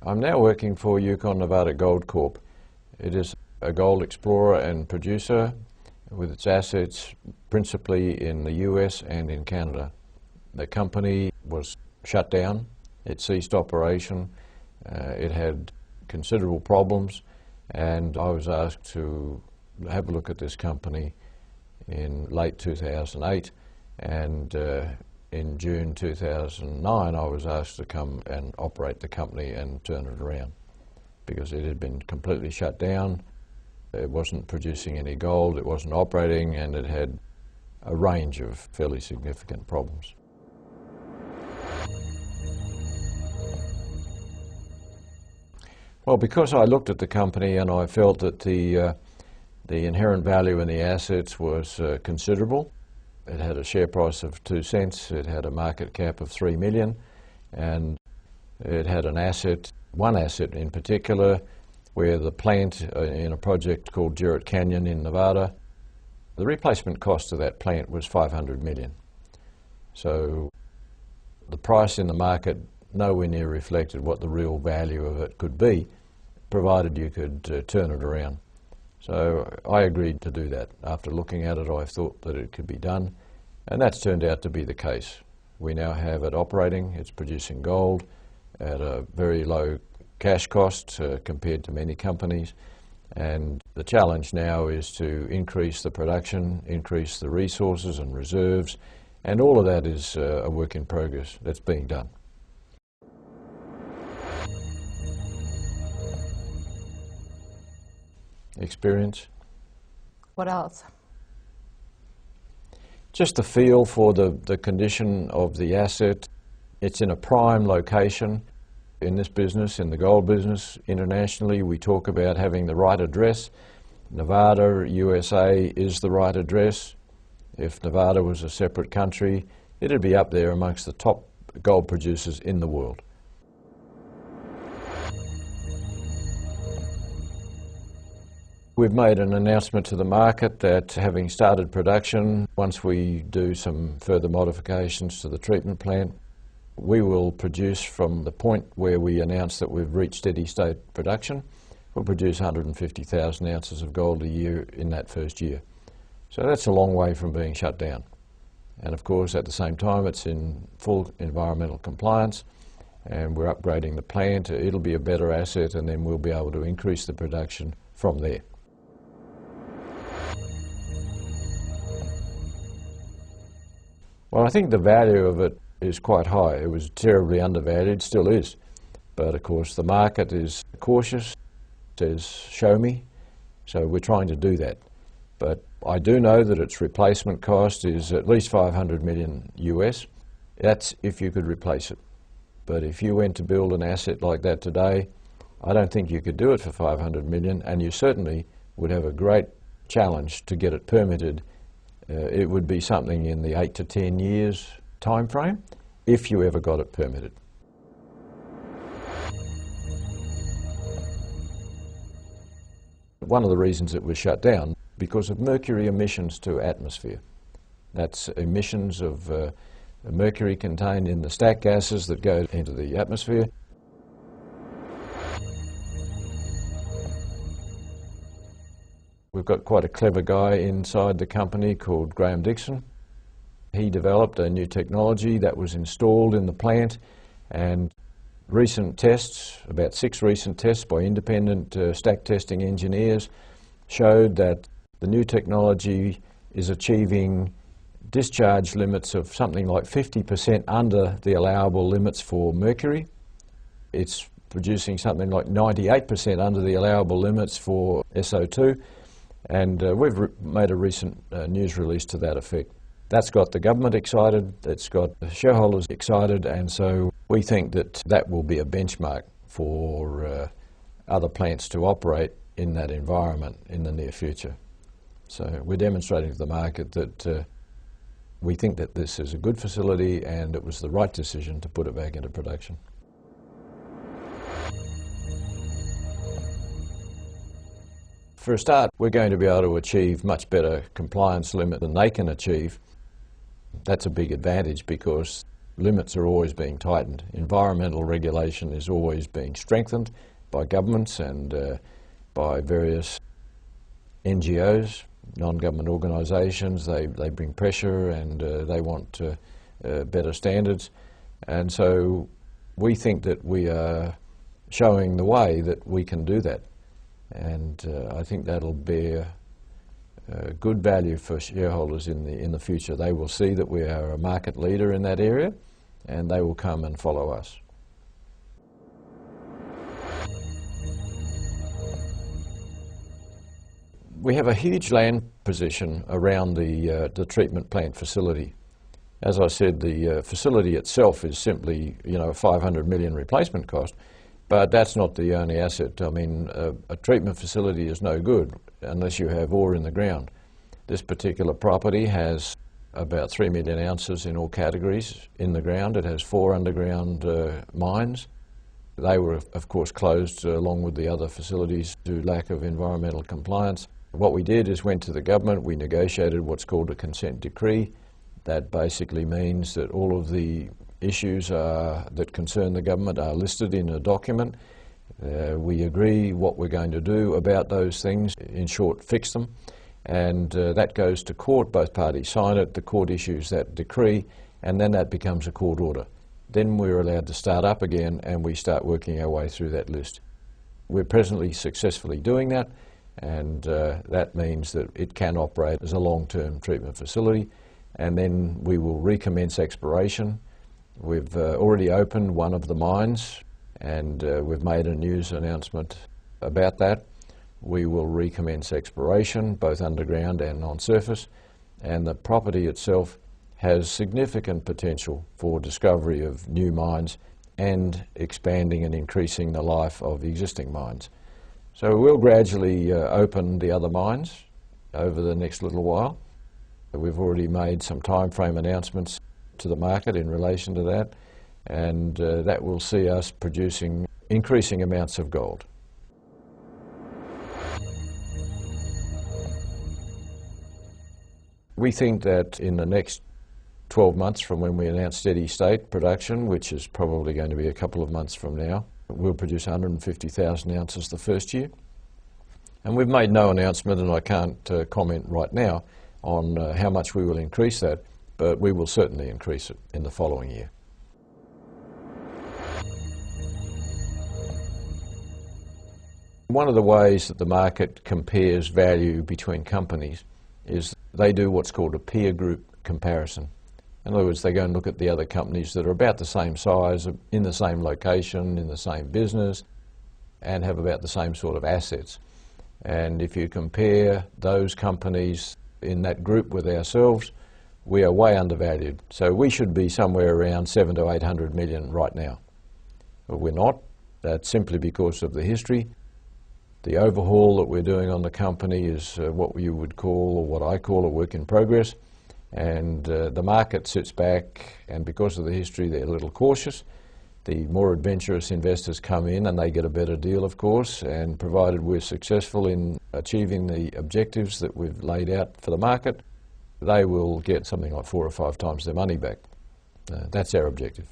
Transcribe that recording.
I'm now working for Yukon Nevada Gold Corp. It is a gold explorer and producer with its assets principally in the US and in Canada. The company was shut down, it ceased operation, it had considerable problems, and I was asked to have a look at this company in late 2008, and in June 2009 I was asked to come and operate the company and turn it around because it had been completely shut down. It wasn't producing any gold, it wasn't operating, and it had a range of fairly significant problems. Well, because I looked at the company and I felt that the inherent value in the assets was considerable. It had a share price of 2 cents, it had a market cap of 3 million, and it had an asset, one asset in particular, where the plant in a project called Jarrett Canyon in Nevada, the replacement cost of that plant was 500 million. So the price in the market nowhere near reflected what the real value of it could be, provided you could turn it around. So I agreed to do that. After looking at it, I thought that it could be done, and that's turned out to be the case. We now have it operating, it's producing gold at a very low cash cost compared to many companies, and the challenge now is to increase the production, increase the resources and reserves, and all of that is a work in progress that's being done. Experience. What else? Just the feel for the condition of the asset. It's in a prime location. In this business, in the gold business, internationally, we talk about having the right address. Nevada, USA is the right address. If Nevada was a separate country, it'd be up there amongst the top gold producers in the world. We've made an announcement to the market that having started production, once we do some further modifications to the treatment plant, we will produce from the point where we announce that we've reached steady state production. We'll produce 150,000 ounces of gold a year in that first year. So that's a long way from being shut down. And of course, at the same time, it's in full environmental compliance, and we're upgrading the plant. It'll be a better asset, and then we'll be able to increase the production from there. Well, I think the value of it is quite high. It was terribly undervalued, still is. But of course the market is cautious, says show me, so we're trying to do that. But I do know that its replacement cost is at least 500 million US. That's if you could replace it. But if you went to build an asset like that today, I don't think you could do it for 500 million, and you certainly would have a great challenge to get it permitted. It would be something in the 8 to 10 years time frame if you ever got it permitted. One of the reasons it was shut down because of mercury emissions to atmosphere. That's emissions of mercury contained in the stack gases that go into the atmosphere. We've got quite a clever guy inside the company called Graham Dixon. He developed a new technology that was installed in the plant, and recent tests, about 6 recent tests by independent stack testing engineers, showed that the new technology is achieving discharge limits of something like 50% under the allowable limits for mercury. It's producing something like 98% under the allowable limits for SO2, and we've made a recent news release to that effect. That's got the government excited, it's got the shareholders excited, and so we think that that will be a benchmark for other plants to operate in that environment in the near future. So we're demonstrating to the market that we think that this is a good facility and it was the right decision to put it back into production. For a start, we're going to be able to achieve much better compliance limit than they can achieve. That's a big advantage because limits are always being tightened. Environmental regulation is always being strengthened by governments and by various NGOs, non-government organisations. They bring pressure and they want better standards. And so we think that we are showing the way that we can do that. And I think that'll bear good value for shareholders in the future. They will see that we are a market leader in that area and they will come and follow us. We have a huge land position around the treatment plant facility. As I said, the facility itself is simply, a 500 million replacement cost, but that's not the only asset. I mean, a treatment facility is no good unless you have ore in the ground. This particular property has about 3 million ounces in all categories in the ground. It has 4 underground mines. They were, of course, closed along with the other facilities due to lack of environmental compliance. What we did is went to the government. We negotiated what's called a consent decree. That basically means that all of the issues that concern the government are listed in a document. We agree what we're going to do about those things, in short, fix them, and that goes to court. Both parties sign it, the court issues that decree, and then that becomes a court order. Then we're allowed to start up again and we start working our way through that list. We're presently successfully doing that, and that means that it can operate as a long-term treatment facility, and then we will recommence exploration. We've already opened one of the mines and we've made a news announcement about that. We will recommence exploration both underground and on surface, and the property itself has significant potential for discovery of new mines and expanding and increasing the life of existing mines. So we'll gradually open the other mines over the next little while. We've already made some time frame announcements to the market in relation to that, and that will see us producing increasing amounts of gold. We think that in the next 12 months from when we announce steady state production, which is probably going to be a couple of months from now, we'll produce 150,000 ounces the first year. And we've made no announcement, and I can't comment right now on how much we will increase that, but we will certainly increase it in the following year. One of the ways that the market compares value between companies is they do what's called a peer group comparison. In other words, they go and look at the other companies that are about the same size, in the same location, in the same business, and have about the same sort of assets. And if you compare those companies in that group with ourselves, we are way undervalued. So we should be somewhere around 700 to 800 million right now. But we're not. That's simply because of the history. The overhaul that we're doing on the company is what you would call, or what I call, a work in progress. And the market sits back, and because of the history, they're a little cautious. The more adventurous investors come in and they get a better deal, of course, and provided we're successful in achieving the objectives that we've laid out for the market, they will get something like 4 or 5 times their money back. That's our objective.